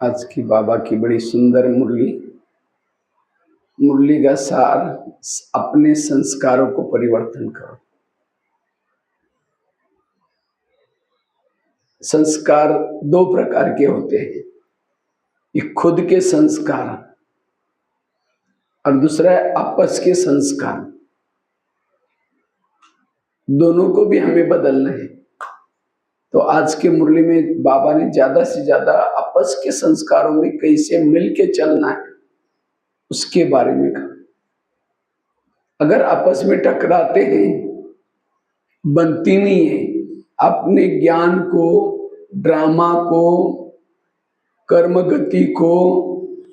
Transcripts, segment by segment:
आज की बाबा की बड़ी सुंदर मुरली। मुरली का सार, अपने संस्कारों को परिवर्तन करो। संस्कार दो प्रकार के होते हैं, एक खुद के संस्कार और दूसरा है आपस के संस्कार। दोनों को भी हमें बदलना है। तो आज के मुरली में बाबा ने ज्यादा से ज्यादा आपस के संस्कारों में कैसे मिलके चलना है उसके बारे में कहा। अगर आपस में टकराते हैं, बनती नहीं है। अपने ज्ञान को, ड्रामा को, कर्म गति को,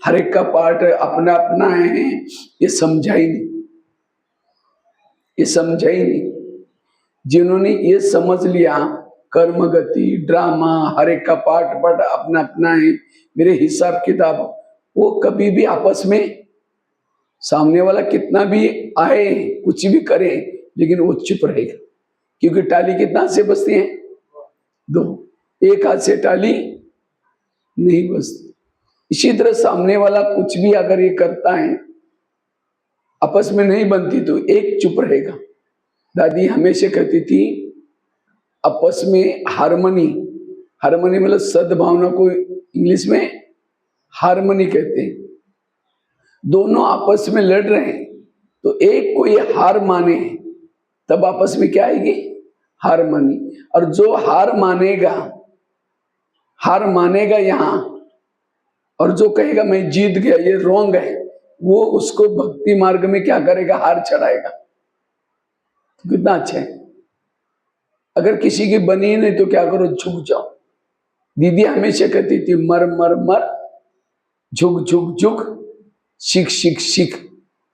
हर एक का पार्ट अपना अपना है, ये समझा ही नहीं। ये समझा ही नहीं। जिन्होंने ये समझ लिया कर्म गति, ड्रामा, हर एक का पार्ट अपना अपना है, मेरे हिसाब किताब, वो कभी भी आपस में, सामने वाला कितना भी आए, कुछ भी करे, लेकिन वो चुप रहेगा। क्योंकि टाली कितना से बजती है? दो। एक हाथ से टाली नहीं बजती। इसी तरह सामने वाला कुछ भी अगर ये करता है, आपस में नहीं बनती, तो एक चुप रहेगा। दादी हमेशा कहती थी आपस में हारमोनी, हारमोनी मतलब सद्भावना को इंग्लिश में हारमोनी कहते हैं। दोनों आपस में लड़ रहे हैं, तो एक को ये हार माने, तब आपस में क्या आएगी? हारमोनी। और जो हार मानेगा यहां, और जो कहेगा मैं जीत गया, ये रॉन्ग है, वो उसको भक्ति मार्ग में क्या करेगा? हार चढ़ाएगा। तो कितना अच्छा है। अगर किसी की बनी नहीं तो क्या करो? झुक जाओ। दीदी हमेशा कहती थी मर मर मर, झुक झुक झुक, सीख सीख सीख।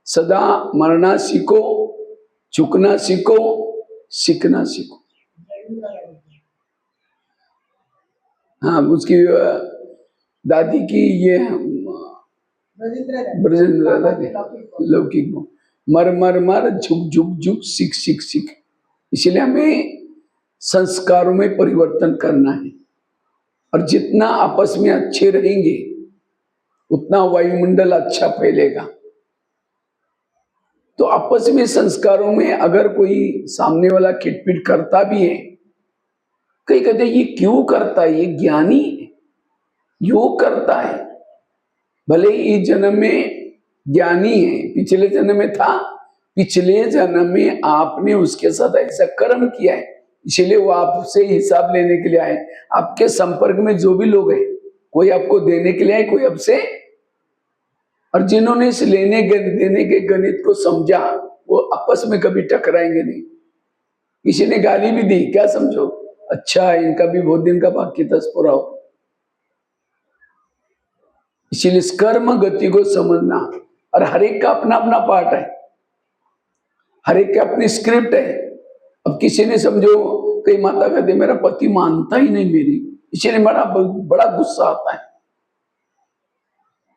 सदा मरना सीखो, झुकना सीखो, सीखना सीखो। हाँ, उसकी दादी की ये ब्रजेंद्र दादी लौकिक मर मर मर, झुक झुक झुक, सीख सीख सीख। इसलिए हमें संस्कारों में परिवर्तन करना है। और जितना आपस में अच्छे रहेंगे, उतना वायुमंडल अच्छा फैलेगा। तो आपस में संस्कारों में अगर कोई सामने वाला खिटपिट करता भी है, कई कहते ये क्यों करता है? ये ज्ञानी है, योग करता है। भले ही इस जन्म में ज्ञानी है, पिछले जन्म में था, पिछले जन्म में आपने उसके साथ ऐसा कर्म किया है, इसलिए वो आपसे हिसाब लेने के लिए आए। आपके संपर्क में जो भी लोग हैं, कोई आपको देने के लिए आए, कोई आपसे, और जिन्होंने इस लेने देने के गणित को समझा, वो आपस में कभी टकराएंगे नहीं। किसी ने गाली भी दी, क्या समझो? अच्छा, इनका भी बहुत दिन का बाकी था, पूरा हो। इसीलिए इस कर्म गति को समझना। और हर एक का अपना अपना पार्ट है, हर एक की अपनी स्क्रिप्ट है। अब किसी ने समझो, कई माता कहती मेरा पति मानता ही नहीं मेरी, इसलिए बड़ा गुस्सा आता है।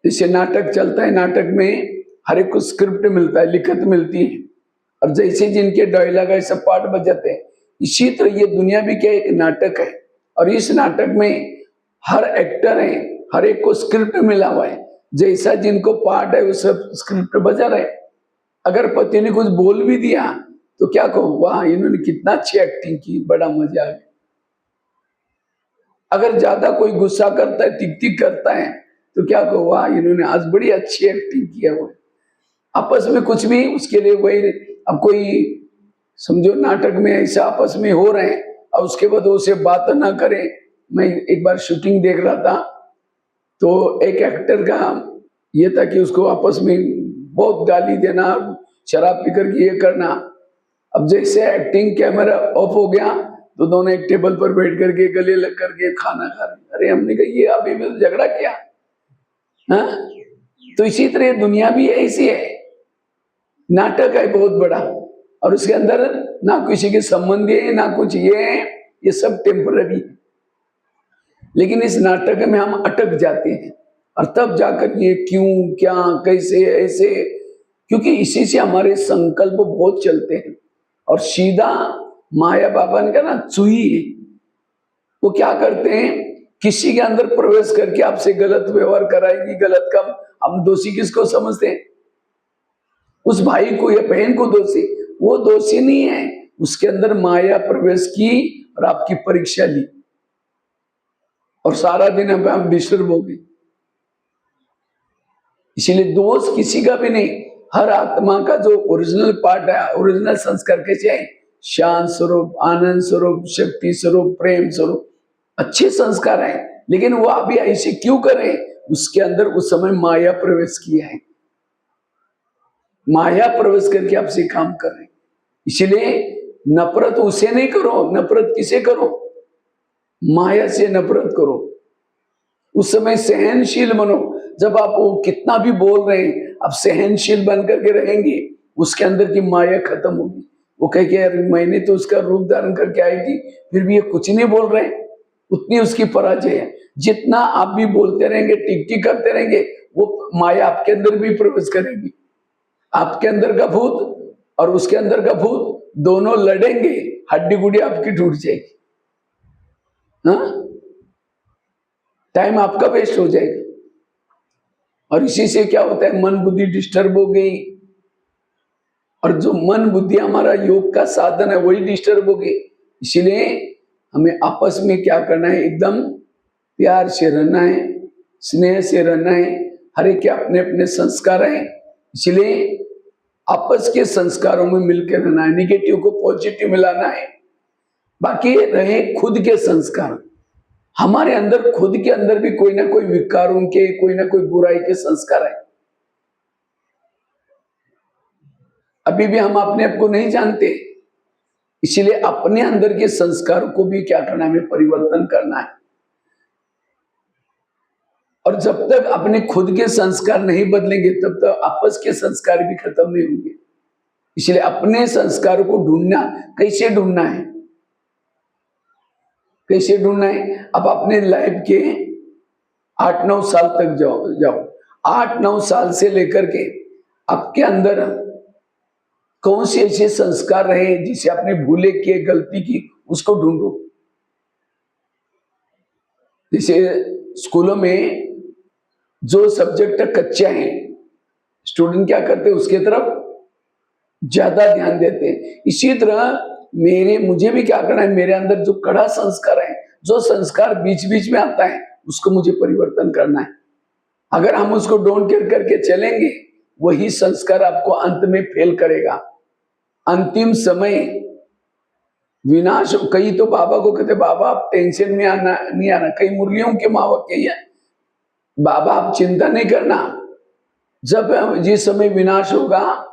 जैसे नाटक चलता है, नाटक में हर एक को स्क्रिप्ट मिलता है, लिखत मिलती है, और जैसे जिनके डायलॉग है सब पार्ट बजाते हैं। इसी तरह ये दुनिया भी क्या एक नाटक है, और इस नाटक में हर एक्टर है, हर एक को स्क्रिप्ट मिला हुआ है। जैसा जिनको पार्ट है वो सब स्क्रिप्ट बजा रहे। अगर पति ने कुछ बोल भी दिया तो क्या कहो, वाह इन्होंने कितना अच्छी एक्टिंग की, बड़ा मजा आ गया। अगर ज्यादा कोई गुस्सा करता है, टिक टिक करता है, तो क्या कहो, वाह इन्होंने आज बड़ी अच्छी एक्टिंग किया हुआ है। आपस में कुछ भी उसके लिए वही। अब कोई समझो नाटक में ऐसा आपस में हो रहे हैं, और उसके बाद उसे बात ना करें। मैं एक बार शूटिंग देख रहा था, तो एक एक्टर का ये था कि उसको आपस में बहुत गाली देना, शराब पीकर के ये करना। अब जैसे एक्टिंग कैमरा ऑफ हो गया, तो दोनों एक टेबल पर बैठ करके गले लग करके खाना खा रहे। अरे हमने कहा ये अभी में झगड़ा किया। हाँ, तो इसी तरह दुनिया भी ऐसी है, नाटक है बहुत बड़ा, और उसके अंदर ना किसी के संबंधी है, ना कुछ ये सब टेम्पररी है। लेकिन इस नाटक में हम अटक जाते हैं, और तब जाकर ये क्यों, क्या, कैसे, ऐसे, क्योंकि इसी से हमारे संकल्प बहुत चलते हैं। और सीधा माया बाबा ने कहा ना, चुई, वो क्या करते हैं, किसी के अंदर प्रवेश करके आपसे गलत व्यवहार कराएगी, गलत काम, हम दोषी किसको समझते हैं? उस भाई को या बहन को दोषी? वो दोषी नहीं है, उसके अंदर माया प्रवेश की और आपकी परीक्षा ली और सारा दिन हम डिस्टर्ब हो गए। इसीलिए दोष किसी का भी नहीं। हर आत्मा का जो ओरिजिनल पार्ट है, ओरिजिनल संस्कार कैसे है? शांत स्वरूप, आनंद स्वरूप, शक्ति स्वरूप, प्रेम स्वरूप, अच्छे संस्कार हैं। लेकिन वो अभी ऐसे क्यों करें? उसके अंदर उस समय माया प्रवेश किया है, माया प्रवेश करके आपसे काम कर रहे हैं। इसलिए नफरत उसे नहीं करो, नफरत किसे करो? माया से नफरत करो। उस समय सहनशील बनो। जब आप वो कितना भी बोल रहे हैं, आप सहनशील बन करके रहेंगे, उसके अंदर की माया खत्म होगी। वो कहे कि यार मैंने तो उसका रूप धारण करके आई थी, फिर भी ये कुछ नहीं बोल रहे, उतनी उसकी पराजय है। जितना आप भी बोलते रहेंगे, टिक टिक करते रहेंगे, वो माया आपके अंदर भी प्रवेश करेगी। आपके अंदर का भूत और उसके अंदर का भूत दोनों लड़ेंगे, हड्डी गुड़ी आपकी टूट जाएगी। हाँ, टाइम आपका वेस्ट हो जाएगा। और इसी से क्या होता है? मन बुद्धि डिस्टर्ब हो गई, और जो मन बुद्धि हमारा योग का साधन है वही डिस्टर्ब हो गई। इसीलिए हमें आपस में क्या करना है? एकदम प्यार से रहना है, स्नेह से रहना है। हर एक के अपने अपने संस्कार हैं, इसलिए आपस के संस्कारों में मिलकर रहना है, निगेटिव को पॉजिटिव मिलाना है। बाकी रहे खुद के संस्कार। हमारे अंदर, खुद के अंदर भी कोई ना कोई विकारों के, कोई ना कोई बुराई के संस्कार है। अभी भी हम अपने आप को नहीं जानते, इसलिए अपने अंदर के संस्कारों को भी क्या करना है? हमें परिवर्तन करना है। और जब तक अपने खुद के संस्कार नहीं बदलेंगे, तब तक आपस के संस्कार भी खत्म नहीं होंगे। इसलिए अपने संस्कारों को ढूंढना, कैसे ढूंढना है? कैसे ढूंढना है? अब अपने लाइफ के 8-9 साल तक जाओ 8-9 साल से लेकर के आपके अंदर कौन से ऐसे संस्कार रहे जिसे आपने भूले किए, गलती की, उसको ढूंढो। जैसे स्कूलों में जो सब्जेक्ट कच्चा है, स्टूडेंट क्या करते हैं? उसके तरफ ज्यादा ध्यान देते हैं। इसी तरह मुझे भी क्या करना है? मेरे अंदर जो कड़ा संस्कार है, जो संस्कार बीच बीच में आता है, उसको मुझे परिवर्तन करना है। अगर हम उसको डोंट केयर करके चलेंगे, वही संस्कार आपको अंत में फेल करेगा। अंतिम समय विनाश। कई तो बाबा को कहते, बाबा आप टेंशन में नहीं आना। कई मुरलियों के माँ बाप कही है, बाबा आप चिंता नहीं करना, जब जिस समय विनाश होगा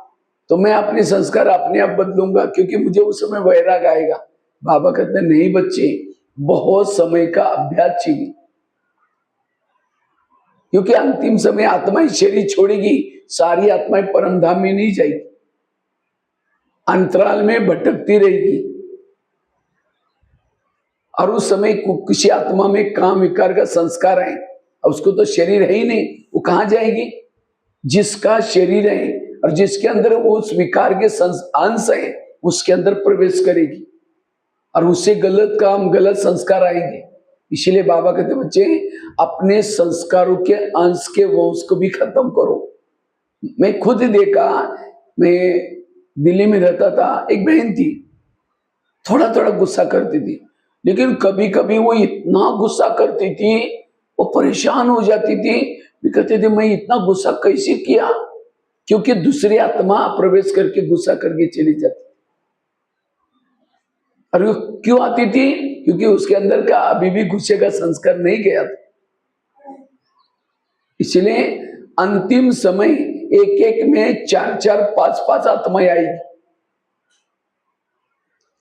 तो मैं अपने संस्कार अपने आप बदलूंगा, क्योंकि मुझे उस समय वैराग आएगा। बाबा कहते हैं नहीं बच्चे, बहुत समय का अभ्यास चाहिए, क्योंकि अंतिम समय आत्मा शरीर छोड़ेगी, सारी आत्माएं परम धाम में नहीं जाएगी, अंतराल में भटकती रहेगी। और उस समय किसी आत्मा में काम विकार का संस्कार है, उसको तो शरीर है ही नहीं, वो कहां जाएगी? जिसका शरीर है और जिसके अंदर वो उस विकार के अंश है, उसके अंदर प्रवेश करेगी और उससे गलत काम, गलत संस्कार आएंगे। इसीलिए बाबा कहते बच्चे, अपने संस्कारों के अंश के वंश को भी खत्म करो। मैं खुद देखा, मैं दिल्ली में रहता था, एक बहन थी, थोड़ा थोड़ा गुस्सा करती थी, लेकिन कभी कभी वो इतना गुस्सा करती थी, वो परेशान हो जाती थी। भी कहते थे मैं इतना गुस्सा कैसे किया? क्योंकि दूसरी आत्मा प्रवेश करके गुस्सा करके चली जाती। और वो क्यों आती थी? क्योंकि उसके अंदर का अभी भी गुस्से का संस्कार नहीं गया था। इसलिए अंतिम समय एक एक में 4-4, 5-5 आत्माएं आएगी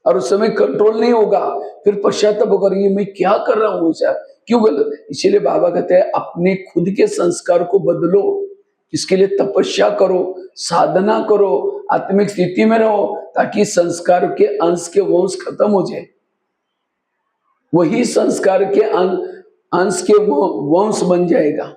और उस समय कंट्रोल नहीं होगा, फिर पश्चाताप होगा, ये मैं क्या कर रहा हूं, ऐसा क्यों गलत? इसीलिए बाबा कहते हैं अपने खुद के संस्कार को बदलो, इसके लिए तपस्या करो, साधना करो, आत्मिक स्थिति में रहो, ताकि संस्कार के अंश के वंश खत्म हो जाए। वही संस्कार के अंश के वंश बन जाएगा।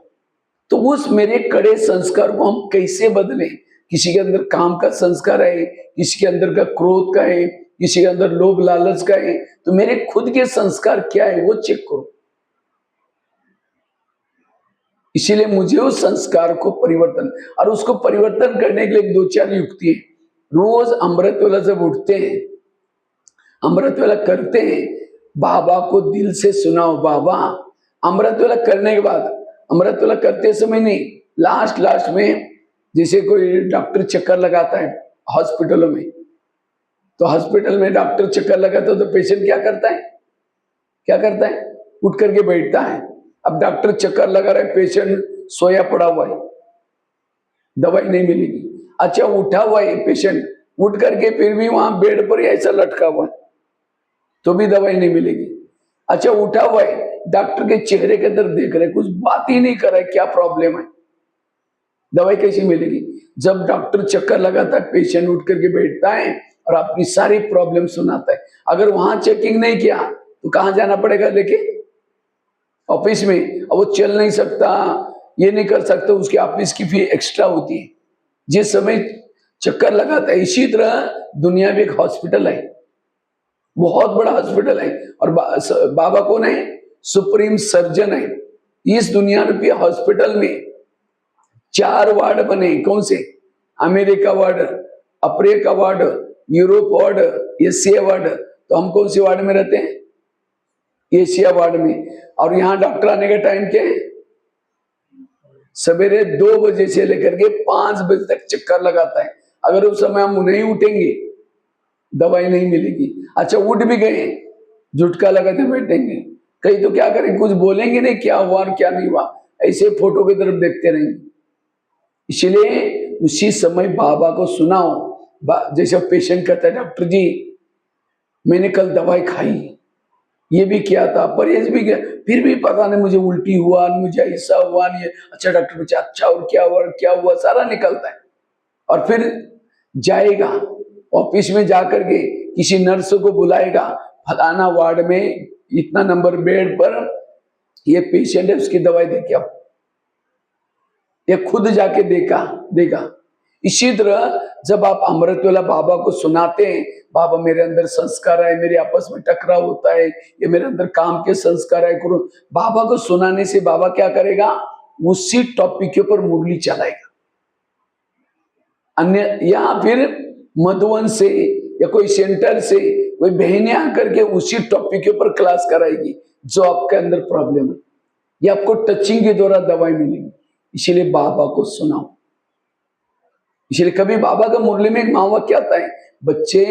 तो उस मेरे कड़े संस्कार को हम कैसे बदलें? किसी के अंदर काम का संस्कार है, किसी के अंदर का क्रोध का है, किसी के अंदर लोभ लालच का है, तो मेरे खुद के संस्कार क्या है वो चेक करो। इसीलिए मुझे उस संस्कार को परिवर्तन, और उसको परिवर्तन करने के लिए 2-4 युक्ति है। रोज अमृत वेला जब उठते हैं, अमृत वेला करते हैं, बाबा को दिल से सुनाओ। बाबा, अमृत वेला करने के बाद, अमृत वेला करते समय नहीं, लास्ट में जैसे कोई डॉक्टर चक्कर लगाता है हॉस्पिटलों में, तो हॉस्पिटल में डॉक्टर चक्कर लगाता है तो पेशेंट क्या करता है, क्या करता है, उठ करके बैठता है। अब डॉक्टर चक्कर लगा रहा है, पेशेंट सोया पड़ा हुआ है, दवाई नहीं मिलेगी। अच्छा, उठा हुआ है पेशेंट, उठ करके फिर भी वहां बेड पर ही ऐसा लटका हुआ है, तो भी दवाई नहीं मिलेगी। अच्छा, उठा हुआ है, डॉक्टर के चेहरे के अंदर देख रहे, कुछ बात ही नहीं कर रहा है, क्या प्रॉब्लम है, दवाई कैसी मिलेगी। जब डॉक्टर चक्कर लगाता है, पेशेंट उठ करके बैठता है और अपनी सारी प्रॉब्लम सुनाता है। अगर वहां चेकिंग नहीं किया तो कहां जाना पड़ेगा लेके, ऑफिस में। अब वो चल नहीं सकता, ये नहीं कर सकता, उसकी ऑफिस की फी एक्स्ट्रा होती है जिस समय चक्कर लगाता है। इसी तरह दुनिया में एक हॉस्पिटल है, बहुत बड़ा हॉस्पिटल है, और बाबा कौन है, सुप्रीम सर्जन है। इस दुनिया रूपी हॉस्पिटल में 4 वार्ड बने, कौन से, America ward, Africa ward, Europe ward, Asia ward. तो हम कौन से वार्ड में रहते हैं, एशिया वार्ड में। और यहाँ डॉक्टर आने का टाइम क्या है, सवेरे 2 बजे से लेकर के 5 बजे तक चक्कर लगाता है। अगर उस समय हम नहीं उठेंगे, दवाई नहीं मिलेगी। अच्छा, उठ भी गए, झुटका लगाते बैठेंगे, कहीं तो क्या करें, कुछ बोलेंगे नहीं, क्या हुआ और क्या नहीं हुआ, ऐसे फोटो की तरफ देखते रहेंगे। इसलिए उसी समय बाबा को सुनाओ। जैसे पेशेंट कहता है, डॉक्टर जी मैंने कल दवाई खाई, ये भी किया था, परहेज भी किया, फिर भी पता नहीं मुझे उल्टी हुआ, मुझे ऐसा हुआ नहीं। अच्छा डॉक्टर पूछा, अच्छा और क्या हुआ, क्या हुआ, सारा निकलता है। और फिर जाएगा ऑफिस में, जाकर के किसी नर्स को बुलाएगा, फलाना वार्ड में इतना नंबर बेड पर ये पेशेंट है, उसकी दवाई दे के आओ। ये खुद जाके देगा। इसी तरह जब आप अमृत वेला बाबा को सुनाते हैं, बाबा मेरे अंदर संस्कार है, मेरे आपस में टकराव होता है, ये मेरे अंदर काम के संस्कार है, करो। बाबा को सुनाने से बाबा क्या करेगा, उसी टॉपिक के ऊपर मुरली चलाएगा। अन्य या फिर मधुवन से या कोई सेंटर से कोई बहनें आकर के उसी टॉपिक के ऊपर क्लास कराएगी, जो आपके अंदर प्रॉब्लम है, ये आपको टचिंग के द्वारा दवाई मिलेगी। इसीलिए बाबा को सुनाओ। इसलिए कभी बाबा का मुरली में एक महावाक्य आता है, बच्चे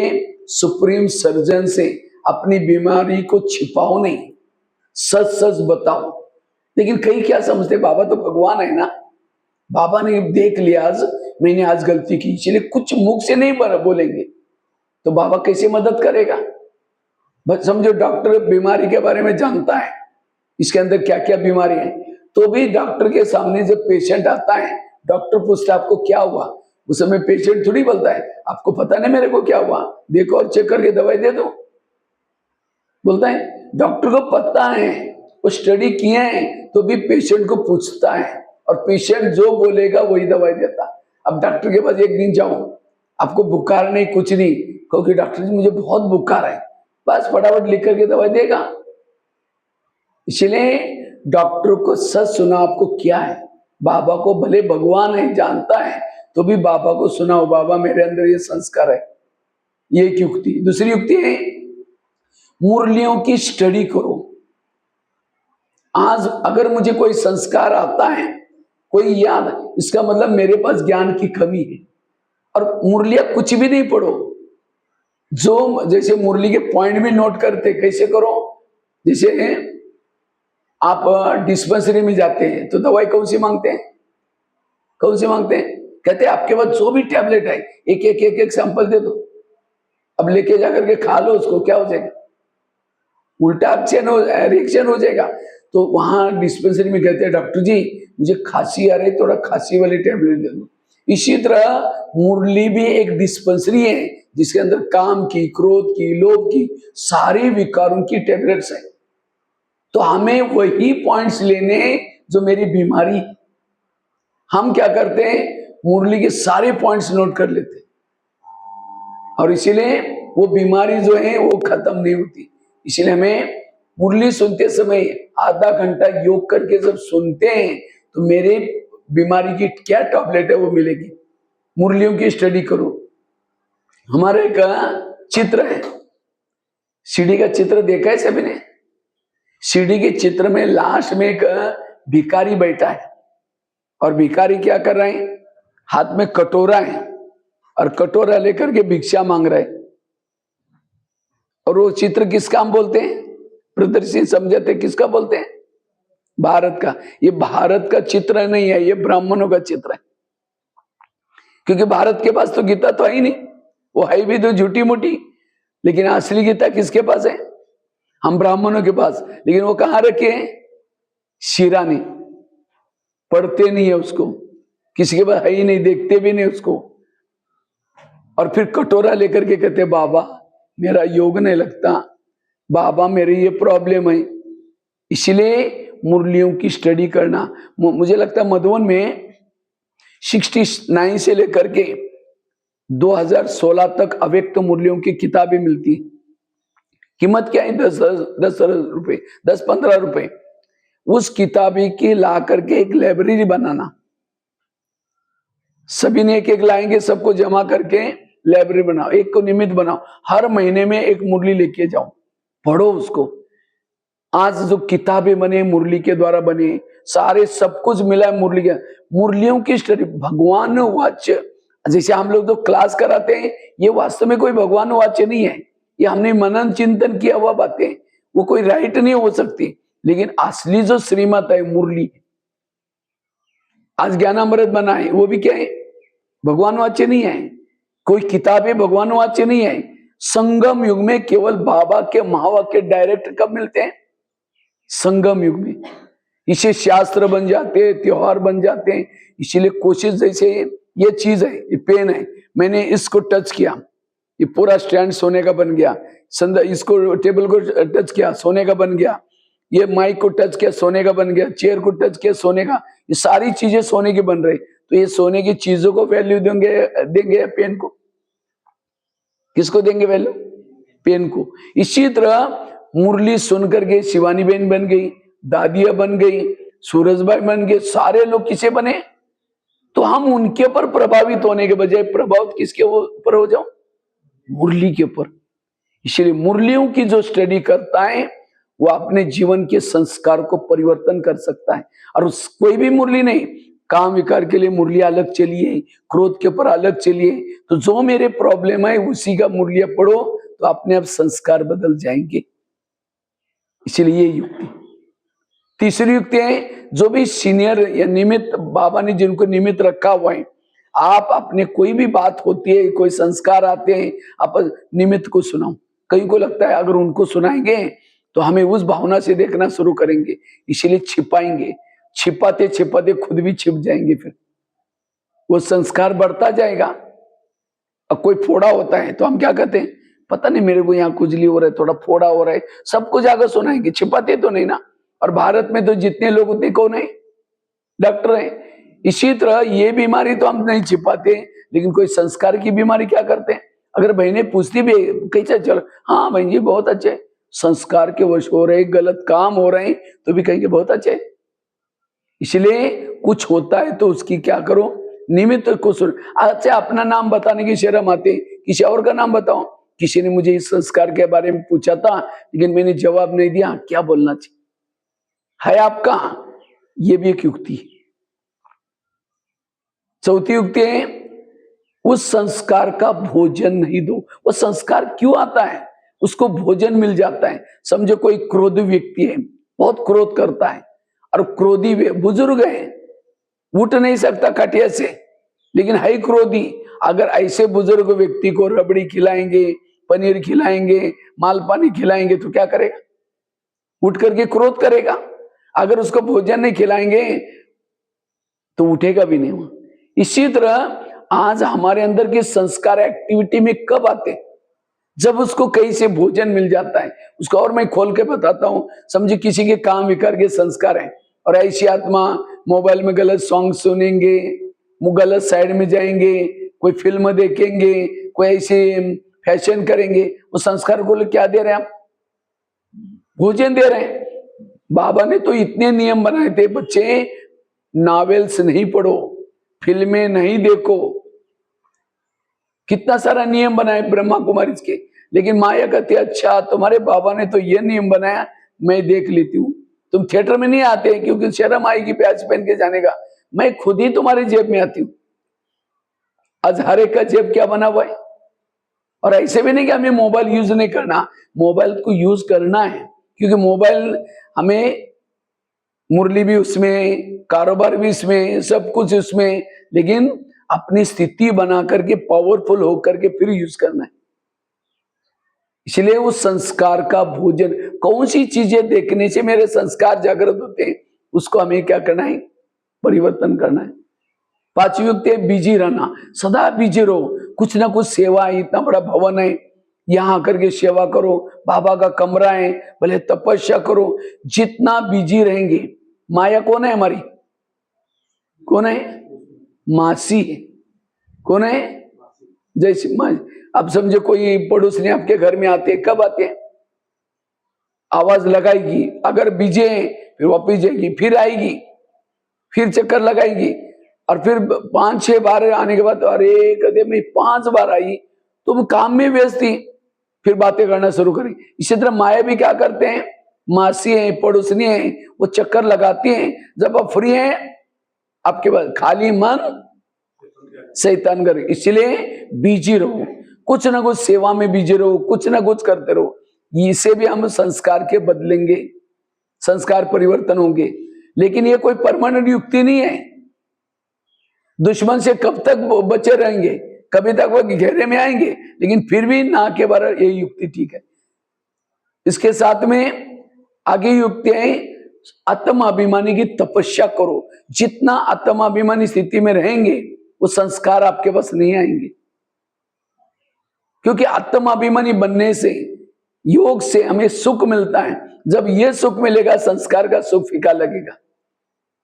सुप्रीम सर्जन से अपनी बीमारी को छिपाओ नहीं, सच सच बताओ। लेकिन कई क्या समझते, बाबा तो भगवान है ना, बाबा ने देख लिया आज मैंने आज गलती की, इसलिए कुछ मुख से नहीं बोलेंगे, तो बाबा कैसे मदद करेगा। बस समझो डॉक्टर बीमारी के बारे में जानता है, इसके अंदर क्या क्या बीमारी है, तो भी डॉक्टर के सामने जब पेशेंट आता है, डॉक्टर पूछता है आपको क्या हुआ, उस समय पेशेंट थोड़ी बोलता है आपको पता नहीं मेरे को क्या हुआ, देखो और चेक करके दवाई दे दो। बोलता है डॉक्टर को पता है, वो स्टडी किए हैं, तो भी पेशेंट को पूछता है, और पेशेंट जो बोलेगा वही दवाई देता। अब डॉक्टर के पास एक दिन जाओ, आपको बुखार नहीं, कुछ नहीं, क्योंकि डॉक्टर जी मुझे बहुत बुखार है, बस फटाफट लिख करके दवाई देगा। इसलिए डॉक्टर को सच सुना आपको क्या है। बाबा को भले भगवान है जानता है, तो भी बाबा को सुनाओ, बाबा मेरे अंदर ये संस्कार है। ये एक युक्ति। दूसरी युक्ति है, मुरलियों की स्टडी करो। आज अगर मुझे कोई संस्कार आता है, कोई याद, इसका मतलब मेरे पास ज्ञान की कमी है। और मुरलियां कुछ भी नहीं पढ़ो, जो जैसे मुरली के पॉइंट भी नोट करते, कैसे करो, जैसे आप डिस्पेंसरी में जाते हैं तो दवाई कौन सी मांगते हैं, कौन सी मांगते हैं, कहते हैं आपके पास जो भी टैबलेट है एक सैंपल दे दो, अब लेके जाकर के खा लो, उसको क्या हो जाएगा, उल्टा रिएक्शन हो जाएगा। तो वहां डिस्पेंसरी में कहते हैं डॉक्टर जी मुझे खांसी आ रही, थोड़ा खांसी वाली टैबलेट दे दो। इसी तरह मुरली भी एक डिस्पेंसरी है, जिसके अंदर काम की, क्रोध की, लोभ की, सारे विकारों की टैबलेट्स है। तो हमें वही पॉइंट्स लेने जो मेरी बीमारी, हम क्या करते हैं, मुरली के सारे पॉइंट्स नोट कर लेते हैं, और इसीलिए वो बीमारी जो है वो खत्म नहीं होती। इसलिए हमें मुरली सुनते समय आधा घंटा योग करके जब सुनते हैं, तो मेरे बीमारी की क्या टैबलेट है वो मिलेगी। मुरलियों की स्टडी करो। हमारे एक चित्र है, सीढ़ी का चित्र देखा है सभी ने? सीढ़ी के चित्र में लास्ट में एक भिखारी बैठा है और भिखारी क्या कर रहे हैं? हाथ में कटोरा है और कटोरा लेकर के भिक्षा मांग रहे हैं। और वो चित्र किसका हम बोलते हैं? प्रदर्शित समझाते किसका बोलते हैं? भारत का। ये भारत का चित्र नहीं है, ये ब्राह्मणों का चित्र है। क्योंकि भारत के पास तो गीता तो है ही नहीं, वो है भी तो झूठी मूठी। लेकिन असली गीता किसके पास है? हम ब्राह्मणों के पास। लेकिन वो कहां रखे हैं? शिरानी। पढ़ते नहीं है उसको, किसी के पास है ही नहीं, देखते भी नहीं उसको। और फिर कटोरा लेकर के कहते बाबा मेरा योग नहीं लगता, बाबा मेरी ये प्रॉब्लम है। इसलिए मुरलियों की स्टडी करना, मुझे लगता है मधुबन में 69 से लेकर के 2016 तक अव्यक्त मुरलियों की किताबें मिलती। कीमत क्या है? 10 रुपए, 10-15 रुपए। उस किताबें की ला करके एक लाइब्रेरी बनाना, सभी ने एक एक लाएंगे, सबको जमा करके लाइब्रेरी बनाओ, एक को निमित्त बनाओ, हर महीने में एक मुरली लेके जाओ, पढ़ो उसको। आज जो किताबें बने मुरली के द्वारा बने, सारे सब कुछ मिला है मुरली के। मुरलियों की स्टडी, भगवान वाच्य, जैसे हम लोग जो क्लास कराते हैं, ये वास्तव में कोई भगवान वाच्य नहीं है, ये हमने मनन चिंतन किया हुआ बातें, वो कोई राइट नहीं हो सकती। लेकिन असली जो श्रीमत है मुरली, आज ज्ञानामृत बना है, वो भी क्या है? भगवान वाच्य नहीं है। कोई किताबें भगवान वाच्य नहीं है। संगम युग में केवल बाबा के महावाक्य डायरेक्ट कब मिलते हैं? संगम युग में। इसे शास्त्र बन जाते हैं, त्योहार बन जाते हैं। इसीलिए कोशिश, जैसे ये चीज है, ये पेन है, मैंने इसको टच किया, ये पूरा स्टैंड सोने का बन गया। इसको टेबल को टच किया, सोने का बन गया। ये माइक को टच किया, सोने का बन गया। चेयर को टच किया, सोने का। ये सारी चीजें सोने की बन रही। तो ये सोने की चीजों को वैल्यू देंगे पेन को? किसको देंगे वैल्यू? पेन को। इसी तरह मुरली सुनकर के शिवानी बहन बन गई, दादिया बन गई, सूरज भाई बन गए, सारे लोग किसे बने? तो हम उनके ऊपर प्रभावित होने के बजाय प्रभावित किसके ऊपर हो जाओ? मुरली के ऊपर। इसलिए मुरलियों की जो स्टडी करता है वो अपने जीवन के संस्कार को परिवर्तन कर सकता है। और कोई भी मुरली नहीं, काम विकार के लिए मुरली अलग चलिए, क्रोध के ऊपर अलग चलिए। तो जो मेरे प्रॉब्लम है उसी का मुरलिया पढ़ो, तो अपने आप संस्कार बदल जाएंगे। इसलिए ये युक्ति। तीसरी युक्ति है, जो भी सीनियर या निमित्त बाबा ने जिनको निमित्त रखा हुआ है, आप अपने कोई भी बात होती है, कोई संस्कार आते हैं, आप निमित्त को सुनाओ। कई को लगता है अगर उनको सुनाएंगे तो हमें उस भावना से देखना शुरू करेंगे, इसीलिए छिपाएंगे। छिपाते छिपाते खुद भी छिप जाएंगे, फिर वो संस्कार बढ़ता जाएगा। अब कोई फोड़ा होता है तो हम क्या कहते हैं? पता नहीं मेरे को यहाँ खुजली हो रहा है, थोड़ा फोड़ा हो रहा है, सबको जाकर सुनाएंगे। छिपाते तो नहीं ना। और भारत में तो जितने लोग उतने कौन है? डॉक्टर हैं। इसी तरह ये बीमारी तो हम नहीं छिपाते, लेकिन कोई संस्कार की बीमारी क्या करते हैं? अगर बहनें पूछती भी कैसे, चलो हाँ बहन जी बहुत अच्छे, संस्कार के वश हो रहे, गलत काम हो रहे हैं, तो भी कहेंगे बहुत अच्छे। इसलिए कुछ होता है तो उसकी क्या करो? निमित्त को सुन। अच्छा, अपना नाम बताने की शर्म आती, किसी और का नाम बताओ। किसी ने मुझे इस संस्कार के बारे में पूछा था, लेकिन मैंने जवाब नहीं दिया, क्या बोलना चाहिए है आपका? ये भी एक युक्ति है। चौथी युक्ति है, उस संस्कार का भोजन नहीं दो। वो संस्कार क्यों आता है? उसको भोजन मिल जाता है। समझो कोई क्रोधी व्यक्ति है, बहुत क्रोध करता है, और क्रोधी बुजुर्ग है, उठ नहीं सकता खटिया से, लेकिन है क्रोधी। अगर ऐसे बुजुर्ग व्यक्ति को रबड़ी खिलाएंगे, पनीर खिलाएंगे, मालपानी खिलाएंगे, तो क्या करेगा? उठ करके क्रोध करेगा। अगर उसको भोजन नहीं खिलाएंगे तो उठेगा भी नहीं वो। इसी तरह आज हमारे अंदर के संस्कार एक्टिविटी में कब आते हैं? जब उसको कहीं से भोजन मिल जाता है। उसको और मैं खोल के बताता हूं। समझिए किसी के काम विकार के संस्कार हैं, और ऐसी आत्मा मोबाइल में गलत सॉन्ग सुनेंगे, वो गलत साइड में जाएंगे, कोई फिल्म देखेंगे, कोई ऐसे फैशन करेंगे। वो संस्कार को क्या दे रहे हैं आप? भोजन दे रहे हैं। बाबा ने तो इतने नियम बनाए थे, बच्चे नॉवेल्स नहीं पढ़ो, फिल्में नहीं देखो। कितना सारा नियम बनाए ब्रह्मा कुमारी के, लेकिन माया कहती है अच्छा तुम्हारे बाबा ने तो ये नियम बनाया, मैं देख लेती हूँ। तुम थिएटर में नहीं आते क्योंकि शर्म आएगी प्याज पहन के जाने का, मैं खुद ही तुम्हारी जेब में आती हूँ। आज हर एक का जेब क्या बना हुआ है। और ऐसे भी नहीं कि हमें मोबाइल यूज नहीं करना, मोबाइल को यूज करना है, क्योंकि मोबाइल हमें, मुरली भी उसमें, कारोबार भी इसमें, सब कुछ उसमें, लेकिन अपनी स्थिति बना करके पावरफुल होकर के फिर यूज करना है। इसलिए उस संस्कार का भोजन, कौन सी चीजें देखने से मेरे संस्कार जागृत होते हैं, उसको हमें क्या करना है, परिवर्तन करना है। पांचवी युक्ति है बिजी रहना, सदा बिजी रहो, कुछ ना कुछ सेवा है, इतना बड़ा भवन है, यहां आकर के सेवा करो, बाबा का कमरा है, भले तपस्या करो। जितना बिजी रहेंगे, माया कौन है हमारी, कौन है, मासी है, कौन है, जैसे अब समझो कोई पड़ोसी आपके घर में आते, कब आते हैं, आवाज लगाएगी, अगर बिजे फिर वापिस जाएगी, फिर आएगी, फिर चक्कर लगाएगी, और फिर 5-6 बार आने के बाद अरे कदे मैं 5 बार आई, तुम काम में व्यस्त थी, फिर बातें करना शुरू करी। इसी तरह माया भी क्या करते हैं, मासी है, पड़ोसनी है, वो चक्कर लगाती हैं, जब आप फ्री हैं आपके पास खाली मन शैतान कर। इसलिए बिजी रहो, कुछ ना कुछ सेवा में बिजी रहो, कुछ ना कुछ करते रहो, इससे भी हम संस्कार के बदलेंगे, संस्कार परिवर्तन होंगे। लेकिन ये कोई परमानेंट युक्ति नहीं है। दुश्मन से कब तक बचे रहेंगे, कभी तक वो घेरे में आएंगे, लेकिन फिर भी ना के बराबर ये युक्ति ठीक है। इसके साथ में आगे युक्ति है, आत्माभिमानी की तपस्या करो। जितना आत्माभिमानी स्थिति में रहेंगे वो संस्कार आपके पास नहीं आएंगे, क्योंकि आत्माभिमानी बनने से, योग से हमें सुख मिलता है। जब ये सुख मिलेगा, संस्कार का सुख फीका लगेगा।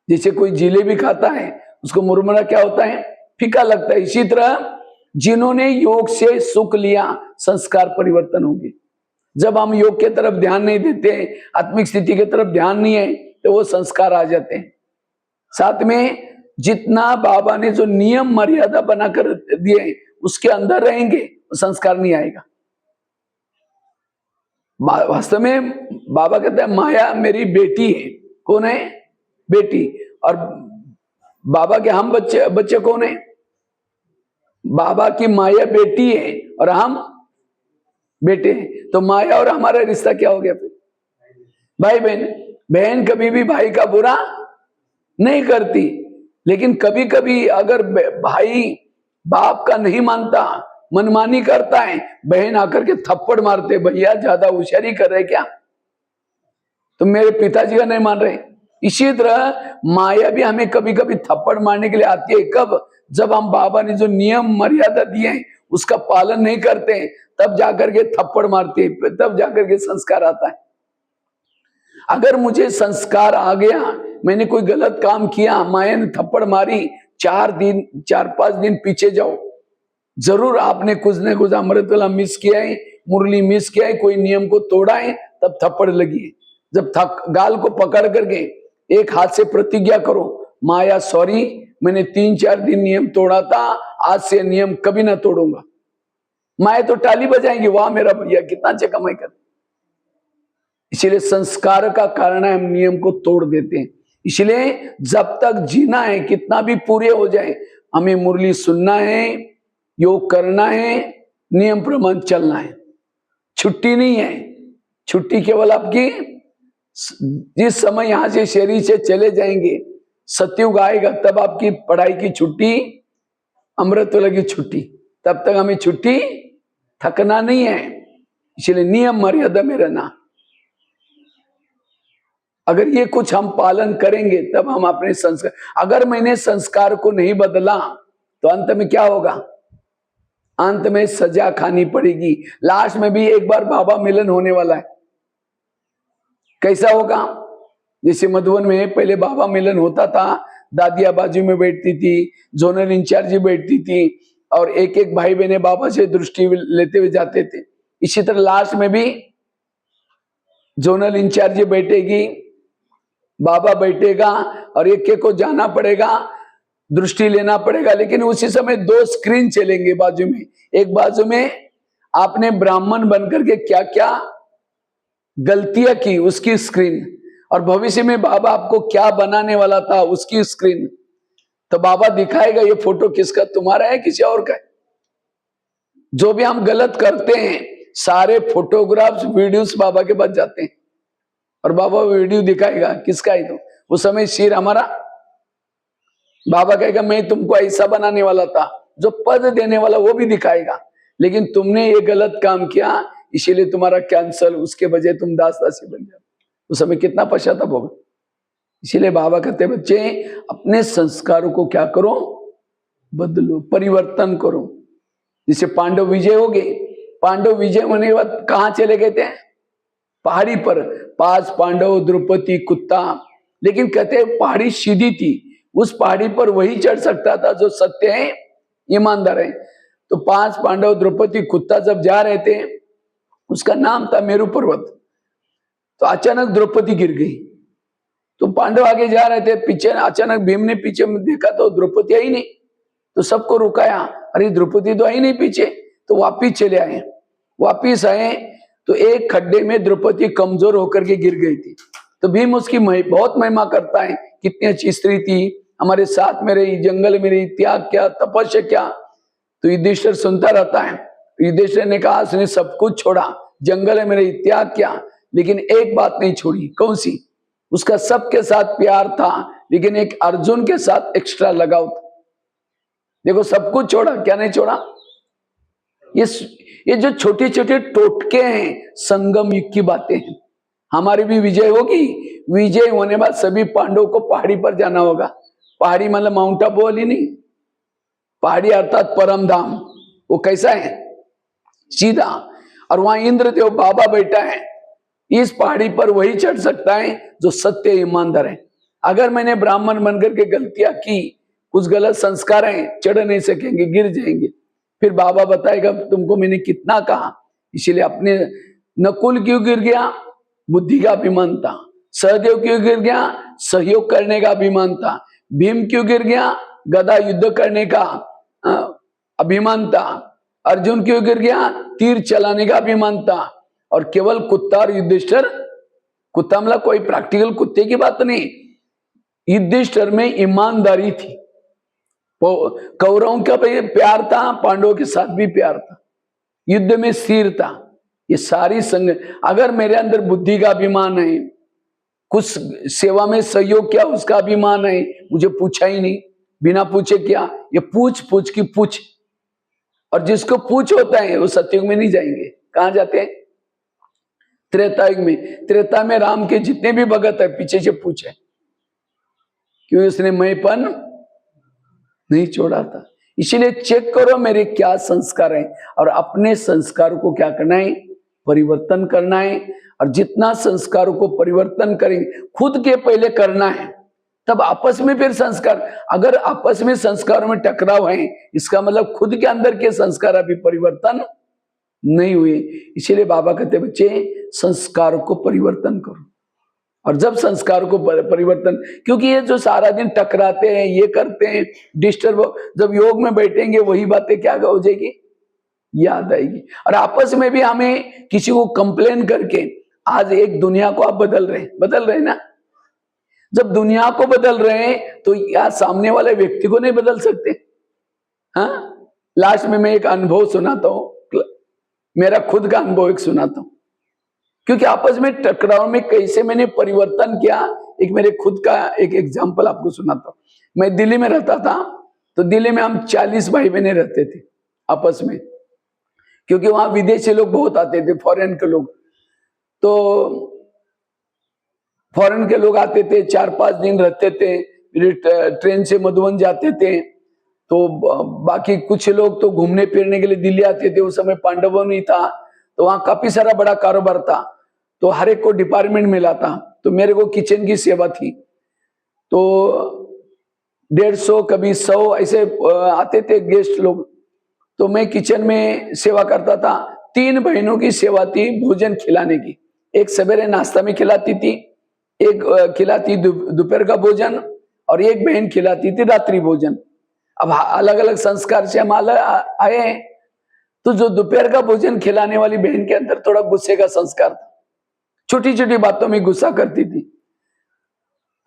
जैसे कोई जिलेबी खाता है, उसको मुरमुरा क्या होता है, फीका लगता है। इसी तरह जिन्होंने योग से सुख लिया, संस्कार परिवर्तन होंगे। जब हम योग के तरफ ध्यान नहीं देते, आत्मिक स्थिति की तरफ ध्यान नहीं है, तो वो संस्कार आ जाते हैं। साथ में जितना बाबा ने जो नियम मर्यादा बनाकर दिए उसके अंदर रहेंगे, संस्कार नहीं आएगा। वास्तव में बाबा कहते हैं माया मेरी बेटी है। कौन है, बेटी। और बाबा के हम बच्चे कौन है, बाबा की माया बेटी है और हम बेटे हैं। तो माया और हमारा रिश्ता क्या हो गया फिर, भाई बहन। बहन कभी भी भाई का बुरा नहीं करती, लेकिन कभी कभी अगर भाई बाप का नहीं मानता, मनमानी करता है, बहन आकर के थप्पड़ मारते, भैया ज्यादा होशियारी कर रहे क्या, तो मेरे पिताजी का नहीं मान रहे। इसी तरह माया भी हमें कभी कभी थप्पड़ मारने के लिए आती है। कब, जब हम बाबा ने जो नियम मर्यादा दिए हैं उसका पालन नहीं करते, तब जाकर के थप्पड़ मारते, तब जाकर के संस्कार आता है। अगर मुझे संस्कार आ गया, मैंने कोई गलत काम किया, माया ने थप्पड़ मारी, 4-5 दिन पीछे जाओ, जरूर आपने कुछ न कुछ अमृतवेला मिस किया है, मुरली मिस किया है, कोई नियम को तोड़ा है, तब थप्पड़ लगी है। जब गाल को पकड़ करके एक हाथ से प्रतिज्ञा करो, माया सॉरी, मैंने 3-4 दिन नियम तोड़ा था, आज से नियम कभी ना तोड़ूंगा। माया तो ताली बजाएंगी, वाह मेरा भैया कितना अच्छा कमाई कर। इसलिए संस्कार का कारण है हम नियम को तोड़ देते हैं। इसलिए जब तक जीना है, कितना भी पूरे हो जाए, हमें मुरली सुनना है, योग करना है, नियम प्रमाण चलना है। छुट्टी नहीं है, छुट्टी केवल आपकी जिस समय यहां से शरीर से चले जाएंगे, सतयुग आएगा, तब आपकी पढ़ाई की छुट्टी, अमृतवेला की छुट्टी, तब तक हमें छुट्टी, थकना नहीं है। इसलिए नियम मर्यादा में रहना, अगर ये कुछ हम पालन करेंगे तब हम अपने संस्कार, अगर मैंने संस्कार को नहीं बदला तो अंत में क्या होगा, अंत में सजा खानी पड़ेगी। लास्ट में भी एक बार बाबा मिलन होने वाला है। कैसा होगा, जैसे मधुबन में पहले बाबा मिलन होता था, दादिया बाजू में बैठती थी, जोनल इंचार्ज बैठती थी, और एक एक भाई बहने बाबा से दृष्टि लेते हुए जाते थे। इसी तरह लास्ट में भी जोनल इंचार्ज बैठेगी, बाबा बैठेगा और एक एक को जाना पड़ेगा, दृष्टि लेना पड़ेगा, लेकिन उसी समय दो स्क्रीन चलेंगे बाजू में। एक बाजू में आपने ब्राह्मण बनकर के क्या क्या गलतियां की उसकी स्क्रीन, और भविष्य में बाबा आपको क्या बनाने वाला था उसकी स्क्रीन। तो बाबा दिखाएगा ये फोटो किसका, तुम्हारा है किसी और का है। जो भी हम गलत करते हैं सारे फोटोग्राफ्स वीडियोस बाबा के पास जाते हैं, और बाबा वीडियो दिखाएगा किसका है। तो उस समय सिर हमारा, बाबा कहेगा मैं तुमको ऐसा बनाने वाला था, जो पद देने वाला वो भी दिखाएगा, लेकिन तुमने ये गलत काम किया इसीलिए तुम्हारा कैंसर, उसके वजह तुम दास दासी बन जाओ। उस समय कितना पश्चाताप होगा। इसीलिए बाबा कहते बच्चे अपने संस्कारों को क्या करो, बदलो, परिवर्तन करो। जिसे पांडव विजय हो गए, पांडव विजय होने के बाद कहां चले गए थे, पहाड़ी पर, 5 पांडव, द्रौपदी, कुत्ता। लेकिन कहते पहाड़ी सीधी थी, उस पहाड़ी पर वही चढ़ सकता था जो सत्य है, ईमानदार है। तो 5 पांडव, द्रौपदी, कुत्ता जब जा रहे थे, उसका नाम था मेरु पर्वत। तो अचानक द्रौपदी गिर गई, तो पांडव आगे जा रहे थे, पीछे अचानक भीम ने पीछे देखा तो द्रौपदी आई नहीं। तो सबको रुकाया, अरे द्रौपदी तो आई नहीं पीछे। तो वापिस चले आए, वापिस आए तो एक खड्डे में द्रौपदी कमजोर होकर के गिर गई थी। तो भीम उसकी बहुत महिमा करता है, कितनी अच्छी स्त्री थी, हमारे साथ में रही, जंगल में रही, त्याग क्या, तपस्या क्या। तो युधिष्ठिर सुनता रहता है। युधिष्ठिर ने कहा उसने सब कुछ छोड़ा, जंगल में रही, त्याग क्या, लेकिन एक बात नहीं छोड़ी। कौन सी? उसका सबके साथ प्यार था, लेकिन एक अर्जुन के साथ एक्स्ट्रा लगाव था। देखो सब कुछ छोड़ा, क्या नहीं छोड़ा? ये जो छोटे छोटे टोटके हैं, संगम युग की बातें हैं। हमारी भी विजय होगी, विजय होने बाद सभी पांडवों को पहाड़ी पर जाना होगा। पहाड़ी मतलब माउंट आबू वाली नहीं, पहाड़ी अर्थात परम धाम। वो कैसा है? सीधा, और वहां इंद्रदेव बाबा बैठा है। इस पहाड़ी पर वही चढ़ सकता है जो सत्य ईमानदार है। अगर मैंने ब्राह्मण बनकर के गलतियां की, कुछ गलत संस्कार हैं, चढ़ नहीं सकेंगे, गिर जाएंगे। फिर बाबा बताएगा तुमको मैंने कितना कहा। इसीलिए अपने नकुल क्यों गिर गया? बुद्धि का अभिमान था। सहदेव क्यों गिर गया? सहयोग करने का अभिमान था। भीम क्यों गिर गया? गदा युद्ध करने का अभिमान था। अर्जुन क्यों गिर गया? तीर चलाने का अभिमान था। और केवल कुत्ता और युधिष्ठिर, कुत्ता मतलब कोई प्रैक्टिकल कुत्ते की बात नहीं, युधिष्ठिर में ईमानदारी थी। कौरवों का भी प्यार था, पांडवों के साथ भी प्यार था, युद्ध में स्थिर था। ये सारी संग, अगर मेरे अंदर बुद्धि का अभिमान है, कुछ सेवा में सहयोग किया उसका अभिमान है, मुझे पूछा ही नहीं, बिना पूछे क्या, ये पूछ पूछ की पूछ। और जिसको पूछ होता है वो सतयुग में नहीं जाएंगे। कहां जाते हैं? त्रेतायुग में। त्रेता में राम के जितने भी भगत है पीछे से पूछे, क्यों उसने मैंपन नहीं छोड़ा था। इसीलिए चेक करो मेरे क्या संस्कार है, और अपने संस्कार को क्या करना है, परिवर्तन करना है। और जितना संस्कारों को परिवर्तन करेंगे, खुद के पहले करना है, तब आपस में फिर संस्कार। अगर आपस में संस्कारों में टकराव है, इसका मतलब खुद के अंदर के संस्कार अभी परिवर्तन नहीं हुए। इसीलिए बाबा कहते बच्चे संस्कारों को परिवर्तन करो। और जब संस्कार को परिवर्तन, क्योंकि ये जो सारा दिन टकराते हैं, ये करते हैं, डिस्टर्ब, जब योग में बैठेंगे वही बातें क्या हो जाएगी, याद आएगी। और आपस में भी हमें किसी को कंप्लेन करके, आज एक दुनिया को आप बदल रहे हैं ना। जब दुनिया को बदल रहे हैं तो या सामने वाले व्यक्ति को नहीं बदल सकते? हाँ, लास्ट में मैं एक अनुभव सुनाता हूं, मेरा खुद का अनुभव एक सुनाता हूं, क्योंकि आपस में टकराव में कैसे मैंने परिवर्तन किया। एक मेरे खुद का एक एग्जांपल आपको सुनाता हूं। मैं दिल्ली में रहता था, तो दिल्ली में हम 40 भाई बहने रहते थे आपस में, क्योंकि वहां विदेशी लोग बहुत आते थे, फॉरेन के लोग। तो फॉरेन के लोग आते थे, 4-5 दिन रहते थे, फिर ट्रेन से मधुबन जाते थे। तो बाकी कुछ लोग तो घूमने फिरने के लिए दिल्ली आते थे। उस समय पांडव नहीं था, तो वहां काफी सारा बड़ा कारोबार था, तो हर एक को डिपार्टमेंट मिला था। तो मेरे को किचन की सेवा थी, तो 150 कभी 100 ऐसे आते थे गेस्ट लोग। तो मैं किचन में सेवा करता था। 3 बहनों की सेवा थी भोजन खिलाने की। एक सवेरे नाश्ता में खिलाती थी, एक खिलाती दोपहर का भोजन और एक बहन खिलाती थी रात्रि भोजन। अब अलग अलग संस्कार से हम आए हैं, तो जो दोपहर का भोजन खिलाने वाली बहन के अंदर थोड़ा गुस्से का संस्कार था, छोटी छोटी बातों में गुस्सा करती थी।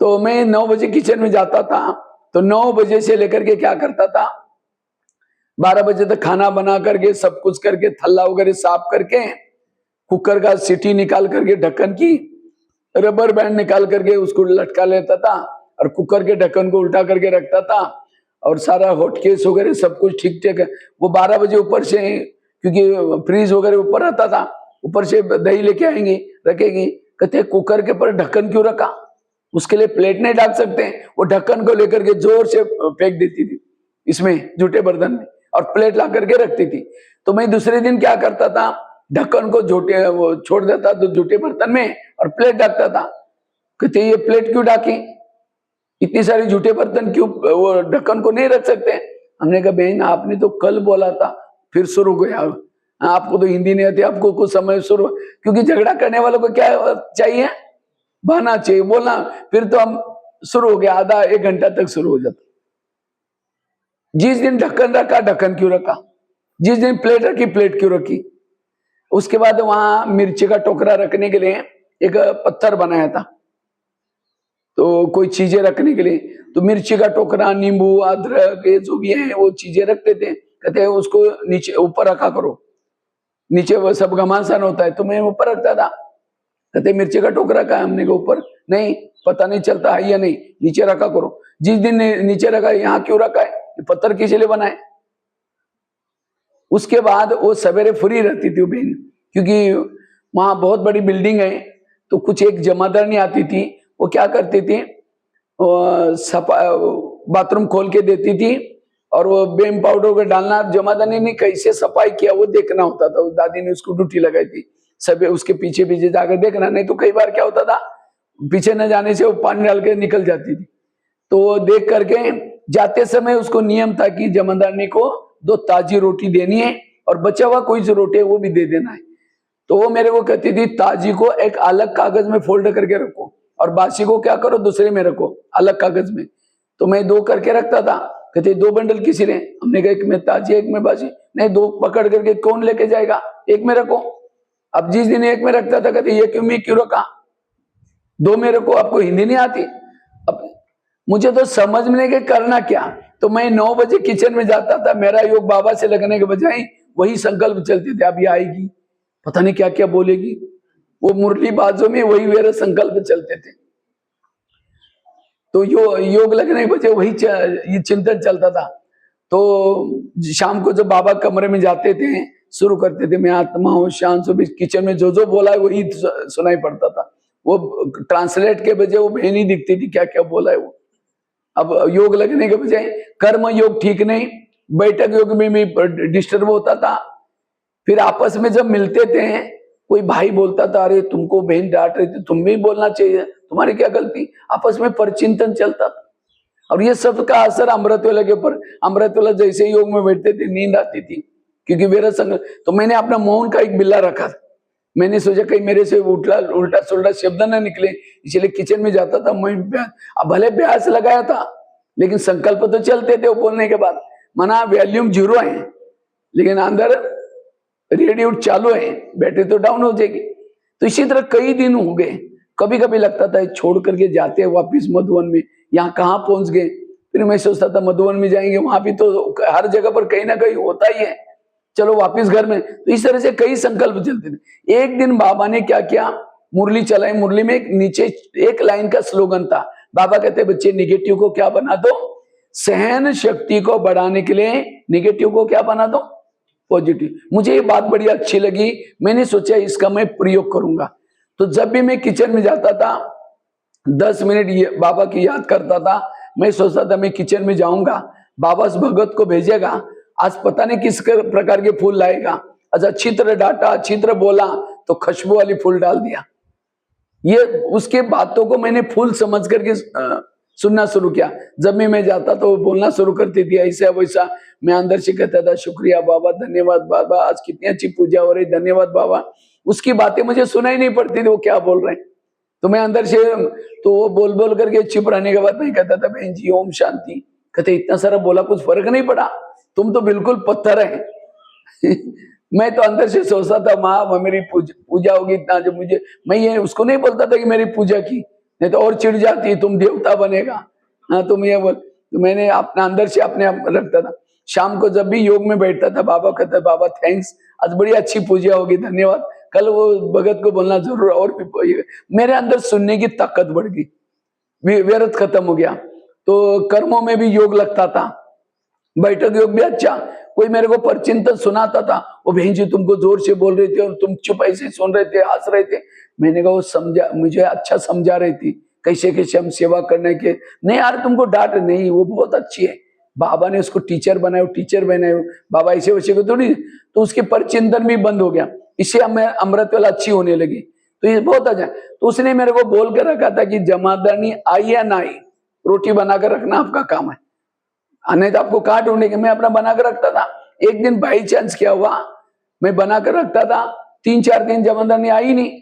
तो मैं 9 बजे किचन में जाता था, तो 9 बजे से लेकर के क्या करता था, 12 बजे तक खाना बना करके सब कुछ करके थल्ला वगैरह साफ करके कुकर का सीटी निकाल करके ढक्कन की रबर बैंड निकाल करके उसको लटका लेता था और कुकर के ढक्कन को उल्टा करके रखता था और सारा हॉटकेस वगैरह सब कुछ ठीक ठाक है। वो 12 बजे ऊपर से, क्योंकि फ्रीज वगैरह ऊपर रहता था, ऊपर से दही लेके आएंगी रखेगी, कहते कुकर के ऊपर ढक्कन क्यों रखा, उसके लिए प्लेट नहीं डाल सकते, वो ढक्कन को लेकर के जोर से फेंक देती थी इसमें जूठे बर्तन में और प्लेट ला करके रखती थी। तो मैं दूसरे दिन क्या करता था, ढक्कन को झूठे वो छोड़ देता तो जूठे बर्तन में और प्लेट ढकता था। कहते ये प्लेट क्यों ढकी, इतनी सारी जूठे बर्तन क्यों वो ढक्कन को नहीं रख सकते। हमने कहा बहन आपने तो कल बोला था, फिर शुरू गया, आपको तो हिंदी नहीं आती, आपको कुछ समय शुरू, क्योंकि झगड़ा करने वालों को क्या चाहिए, बहाना चाहिए बोलना, फिर तो हम शुरू हो गया, आधा 1 घंटा तक शुरू हो जाता। जिस दिन ढक्कन रखा ढक्कन क्यों रखा, जिस दिन प्लेट रखी प्लेट क्यों रखी। उसके बाद वहां मिर्ची का टोकरा रखने के लिए एक पत्थर बनाया था, तो कोई चीजें रखने के लिए, तो मिर्ची का टोकरा, नींबू, अदरक, ये जो भी है वो चीजें रखते थे। कहते हैं उसको नीचे ऊपर रखा करो, नीचे वो सब घमासान होता है, तो मैं ऊपर रखता था। कहते मिर्ची का टोकरा का हमने के ऊपर, नहीं पता नहीं चलता है या नहीं, नीचे रखा करो। जिस दिन नीचे रखा, यहाँ क्यों रखा है, पत्थर किस लिए बनाए। उसके बाद वो सवेरे फ्री रहती थी बहन, क्योंकि वहां बहुत बड़ी बिल्डिंग है, तो कुछ एक जमादारनी आती थी, वो क्या करती थी, बाथरूम खोल के देती थी और वो बेम पाउडर को डालना, जमादारनी ने कैसे सफाई किया वो देखना होता था। दादी ने उसको ड्यूटी लगाई थी, सब उसके पीछे पीछे जाकर देखना, नहीं तो कई बार क्या होता था, पीछे न जाने से वो पानी डाल के निकल जाती थी। तो वो देख करके जाते समय उसको नियम था कि जमादारनी को 2 ताजी रोटी देनी है और बचा हुआ कोई जो रोटी है वो भी दे देना है। तो वो मेरे को कहती थी ताजी को एक अलग कागज में फोल्ड करके रखो और बासी को क्या करो दूसरे में रखो अलग कागज में। तो मैं 2 करके रखता था। कहते 2 बंडल किसी ने, हमने कहा एक में ताजी एक में बासी, नहीं 2 पकड़ करके कौन लेके जाएगा, एक में रखो। अब जिस दिन एक में रखता था कहते ये क्यों, मैं क्यों रखा, 2 में रखो, आपको हिंदी नहीं आती। अब मुझे तो समझ में नहीं कि करना क्या, तो मैं 9 बजे किचन में जाता था, मेरा योग बाबा से लगने के बजाय वही संकल्प चलते थे, अब ये आएगी पता नहीं क्या क्या बोलेगी, वो मुरली बाजों में वही मेरे संकल्प चलते थे। तो योग लगने के बजाय वही ये चिंतन चलता था। तो शाम को जब बाबा कमरे में जाते थे शुरू करते थे, मैं आत्मा हूँ शांत सो, किचन में जो बोला है वही सुनाई पड़ता था, वो ट्रांसलेट के बजाय वो बहन ही दिखती थी क्या क्या बोला है वो। अब योग लगने के बजाय कर्म योग ठीक नहीं, बैठक योग में भी डिस्टर्ब होता था। फिर आपस में जब मिलते थे कोई भाई बोलता था अरे तुमको बहन डांट रही थी, तुम भी बोलना चाहिए, तुम्हारी क्या गलती, आपस में परचिंतन चलता था। और ये सब का असर अमृतवेला के ऊपर, अमृतवेला जैसे योग में बैठते थे नींद आती थी, क्योंकि मेरा संग, तो मैंने अपना मौन का एक बिल्ला रखा था। मैंने सोचा कहीं मेरे से उल्टा सुल्टा शब्द न निकले, इसलिए किचन में जाता था मैं, भले ब्यास लगाया था लेकिन संकल्प तो चलते थे वो बोलने के बाद, मना वॉल्यूम 0 है लेकिन अंदर रेडियो चालू है, बैटरी तो डाउन हो जाएगी। तो इसी तरह कई दिन हो गए, कभी कभी लगता था छोड़ करके जाते हैं वापिस मधुबन में, यहाँ कहाँ पहुंच गए। फिर मैं सोचता था मधुबन में जाएंगे, वहां भी तो हर जगह पर कहीं ना कहीं होता ही है, चलो वापिस घर में। तो इस तरह से कई संकल्प चलते थे। एक दिन बाबा ने क्या किया, मुरली चलाई, मुरली में एक नीचे एक लाइन का स्लोगन था, बाबा कहते बच्चे निगेटिव को क्या बना दो, सहन शक्ति को बढ़ाने के लिए निगेटिव को क्या बना दो पॉजिटिव। मुझे ये बात बड़ी अच्छी लगी, मैंने सोचा इसका मैं प्रयोग करूंगा। तो जब भी मैं किचन में जाता था 10 मिनट बाबा की याद करता था, मैं सोचता था मैं किचन में जाऊंगा, बाबा उस भगत को भेजेगा, आज पता नहीं किस प्रकार के फूल लाएगा, आज अच्छी तरह डांटा अच्छी तरह बोला तो खुशबू वाली फूल डाल दिया। ये उसके बातों को मैंने फूल समझ करके सुनना शुरू किया। जब भी मैं जाता तो वो बोलना शुरू करती थी ऐसा वैसा, मैं अंदर से कहता था शुक्रिया बाबा, धन्यवाद बाबा, आज कितनी अच्छी पूजा हो रही, धन्यवाद बाबा। उसकी बातें मुझे सुनाई नहीं पड़ती थी वो क्या बोल रहे हैं। तो मैं अंदर से, तो वो बोल बोल करके चुप रहने के बाद मैं कहता था बहन जी ओम शांति। कहते इतना सारा बोला कुछ फर्क नहीं पड़ा, तुम तो बिल्कुल पत्थर है। मैं तो अंदर से सोचता था माँ मेरी पूजा होगी इतना, जब मुझे, मैं ये उसको नहीं बोलता था कि मेरी पूजा की, नहीं तो और चिढ़ जाती, तुम देवता बनेगा। हाँ तुम ये बोल, तो मैंने अपना अंदर से अपने आप रखता था। शाम को जब भी योग में बैठता था, बाबा कहता बाबा थैंक्स, आज बड़ी अच्छी पूजा होगी, धन्यवाद, कल वो भगत को बोलना जरूर, और भी मेरे अंदर सुनने की ताकत बढ़ गई, व्यर्थ खत्म हो गया। तो कर्मों में भी योग लगता था, बैठक योग भी अच्छा। कोई मेरे को परचिंतन सुनाता था, वो बहन जी तुमको जोर से बोल रहे थे और तुम चुप ऐसे सुन रहे थे, हंस रहे थे। मैंने कहा वो समझा, मुझे अच्छा समझा रही थी कैसे कैसे हम सेवा करने के। नहीं यार तुमको डांट नहीं, वो बहुत अच्छी है, बाबा ने उसको टीचर बनाया, टीचर बनाए, बाबा ऐसे वैसे को थोड़ी। तो उसके परचिंतन भी बंद हो गया, इससे हमें अमृत वाला अच्छी होने लगी। तो ये बहुत अच्छा। तो उसने मेरे को बोल कर रखा था कि जमादारनी आई या ना आई, रोटी बनाकर रखना आपका काम है, नहीं तो आपको काट ढूंढेंगे। मैं अपना बनाकर रखता था। एक दिन बाई चांस क्या हुआ, मैं बनाकर रखता था, 3-4 दिन जमादारनी आई नहीं।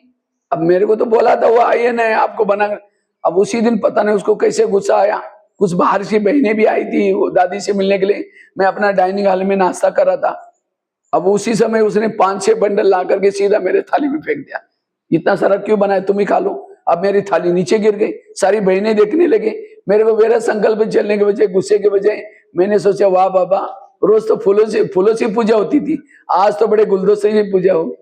अब मेरे को तो बोला था वो आई है नहीं, आपको बनाकर। अब उसी दिन पता नहीं उसको कैसे गुस्सा आया, कुछ बाहर से बहनें भी आई थी वो दादी से मिलने के लिए, मैं अपना डाइनिंग हॉल में नाश्ता कर रहा था। अब उसी समय उसने 5-6 बंडल ला करके सीधा मेरे थाली में फेंक दिया, इतना सारा क्यों बनाया, तुम ही खा लो। अब मेरी थाली नीचे गिर गई, सारी बहनें देखने लगे। मेरे को मेरा संकल्प चलने के बजाय, गुस्से के बजाय, मैंने सोचा वाह बाबा, रोज तो फूलों से पूजा होती थी, आज तो बड़े गुलदस्ते से पूजा होगी,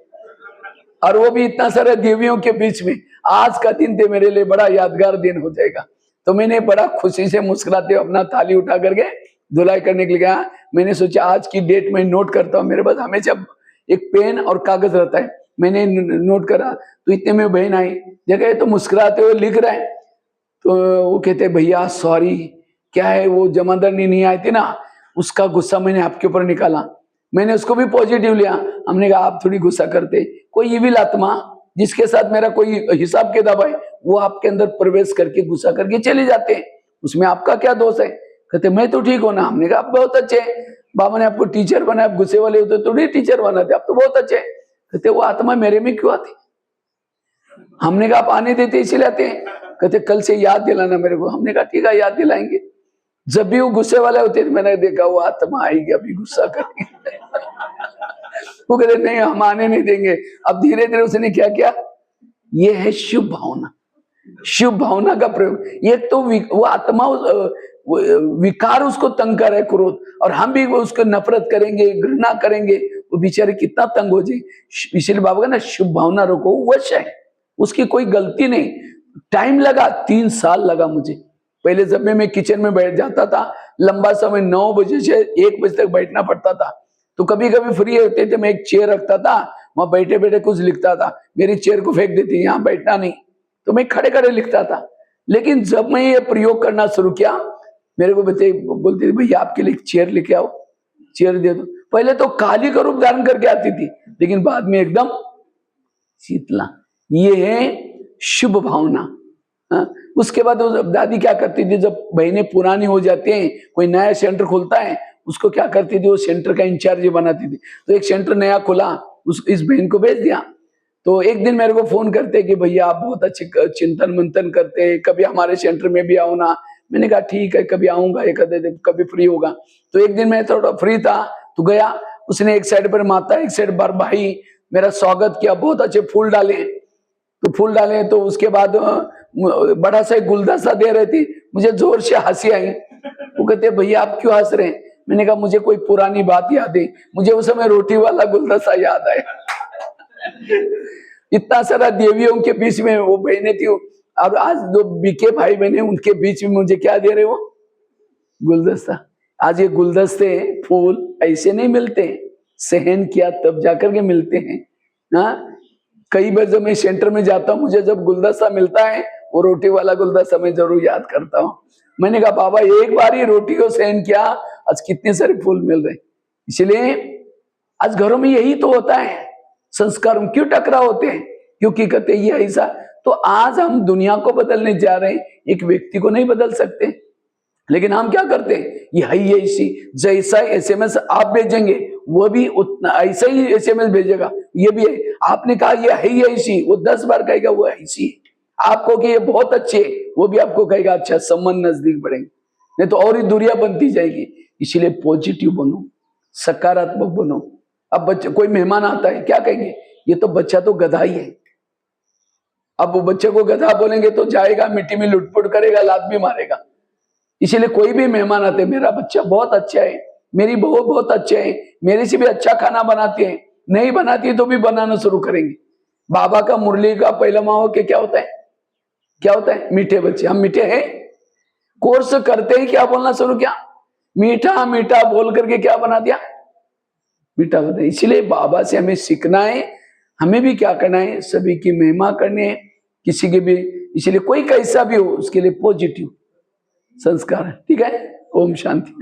और वो भी इतना सारे देवियों के बीच में। आज का दिन तो मेरे लिए बड़ा यादगार दिन हो जाएगा। तो मैंने बड़ा खुशी से मुस्कुराते अपना थाली उठा करके धुलाई करने के लिए गया। मैंने सोचा आज की डेट में नोट करता हूँ, मेरे पास हमेशा एक पेन और कागज रहता है, मैंने नोट करा। तो इतने में बहन आई, जगह तो मुस्कुराते हुए लिख रहे हैं। तो वो कहते भैया सॉरी, क्या है वो जमादारनी नहीं आई थी ना, उसका गुस्सा मैंने आपके ऊपर निकाला। मैंने उसको भी पॉजिटिव लिया। हमने कहा आप थोड़ी गुस्सा करते, कोई इविल आत्मा जिसके साथ मेरा कोई हिसाब किताब है, वो आपके अंदर प्रवेश करके गुस्सा करके चले जाते हैं, उसमें आपका क्या दोष है। कहते मैं तो ठीक हूं ना। हमने कहा आप बहुत अच्छे, बाबा ने आपको टीचर बनाया, आप गुस्से वाले होते थोड़ी टीचर बनाते, आप तो बहुत अच्छे। कहते वो आत्मा मेरे में क्यों आती। हमने कहा आप आने देते इसीलिए आते हैं। कहते कल से याद दिलाना मेरे को। हमने कहा ठीक है याद दिलाएंगे। जब भी वो गुस्से वाले होते थे, मैंने देखा वो आत्मा आएगी अभी गुस्सा करेंगे। वो कहते नहीं हम आने नहीं देंगे। अब धीरे धीरे उसने क्या किया, ये है शुभ भावना, शुभ भावना का प्रयोग। ये तो वो आत्मा विकार उसको तंग कर है, क्रोध, और हम भी उसको नफरत करेंगे, घृणा करेंगे, वो बेचारे कितना तंग हो जाए। इसलिए बाबा का ना शुभ भावना रखो, वश है, उसकी कोई गलती नहीं। टाइम लगा, 3 साल लगा मुझे। पहले जब मैं किचन में बैठ जाता था, लंबा समय 9 बजे से 1 बजे तक बैठना पड़ता था। तो कभी कभी फ्री होते थे, मैं एक चेयर रखता था, वहां बैठे बैठे कुछ लिखता था। मेरी चेयर को फेंक देती, यहाँ बैठना नहीं, तो मैं खड़े खड़े लिखता था। लेकिन जब मैं ये प्रयोग करना शुरू किया, मेरे को बोलते थे भैया आपके लिए चेयर लेके आओ, चेयर दे दो। पहले तो काली का रूप धारण करके आती थी, लेकिन बाद में एकदम शीतला। ये है शुभ भावना। उसके बाद दादी क्या करती थी, जब बहनें पुरानी हो जाती हैं, कोई नया सेंटर खुलता है, उसको क्या करती थी, वो सेंटर का इंचार्ज बनाती थी। तो एक सेंटर नया खुला, इस बहन को भेज दिया। तो एक दिन मेरे को फोन करते कि भैया आप बहुत अच्छे चिंतन मंथन करते हैं, कभी हमारे सेंटर में भी आओ ना। मैंने कहा ठीक है कभी आऊंगा, एक आधे दिन कभी फ्री होगा। तो एक दिन मैं थोड़ा फ्री था तो गया। उसने एक साइड पर माता, एक साइड पर भाई मेरा स्वागत किया, बहुत अच्छे फूल डाले। तो फूल डाले तो उसके बाद बड़ा सा गुलदस्ता दे रही थी, मुझे जोर से हंसी आई। वो कहते भैया आप क्यों हंस रहे हैं। मैंने कहा मुझे कोई पुरानी बात याद है, मुझे उस समय रोटी वाला गुलदस्ता याद आया। इतना सारा देवियों के बीच में वो बहनें थी, और आज जो बीके भाई बहने उनके बीच में मुझे क्या दे रहे वो गुलदस्ता। आज ये गुलदस्ते फूल ऐसे नहीं मिलते, सहन किया तब जाकर के मिलते हैं। हाँ कई बार जब मैं सेंटर में जाता हूँ, मुझे जब गुलदस्ता मिलता है, वो रोटी वाला गुलदस्ता मैं जरूर याद करता हूँ। मैंने कहा बाबा एक बार ही रोटी को सहन किया, आज कितने सारे फूल मिल रहे। इसलिए आज घरों में यही तो होता है, संस्कार क्यों टकराव होते हैं, क्योंकि कहते ये ऐसा। तो आज हम दुनिया को बदलने जा रहे हैं, एक व्यक्ति को नहीं बदल सकते, लेकिन हम क्या करते हैं, ये है ये ऐसी, जैसा एसएमएस आप भेजेंगे वो भी उतना ऐसा ही एसएमएस भेजेगा। ये भी है, आपने कहा ये है ये ऐसी, वो 10 बार कहेगा वो ऐसी। आपको कि ये बहुत अच्छे, वो भी आपको कहेगा अच्छा, संबंध नजदीक बढ़ेंगे, नहीं तो और ही दूरियां बनती जाएगी। इसीलिए पॉजिटिव बनो, सकारात्मक बनो। अब बच्चे, कोई मेहमान आता है, क्या कहेंगे, ये तो बच्चा तो गधा ही है। अब वो बच्चे को गधा बोलेंगे तो जाएगा, मिट्टी में लुटपुट करेगा, लात भी मारेगा। इसीलिए कोई भी मेहमान आते, मेरा बच्चा बहुत अच्छा है, मेरी बहू बहुत अच्छे है, मेरे से भी अच्छा खाना बनाते हैं, नहीं बनाती है तो भी बनाना शुरू करेंगे। बाबा का, मुरली का पहला माह के क्या होता है, क्या होता है, मीठे बच्चे। हम मीठे हैं, कोर्स करते ही क्या बोलना शुरू किया, मीठा मीठा बोल करके क्या बना दिया, मीठा बना। इसलिए बाबा से हमें सीखना है, हमें भी क्या करना है, सभी की महिमा करनी है, किसी की भी। इसलिए कोई कैसा भी हो, उसके लिए पॉजिटिव संस्कार है। ठीक है, ओम शांति।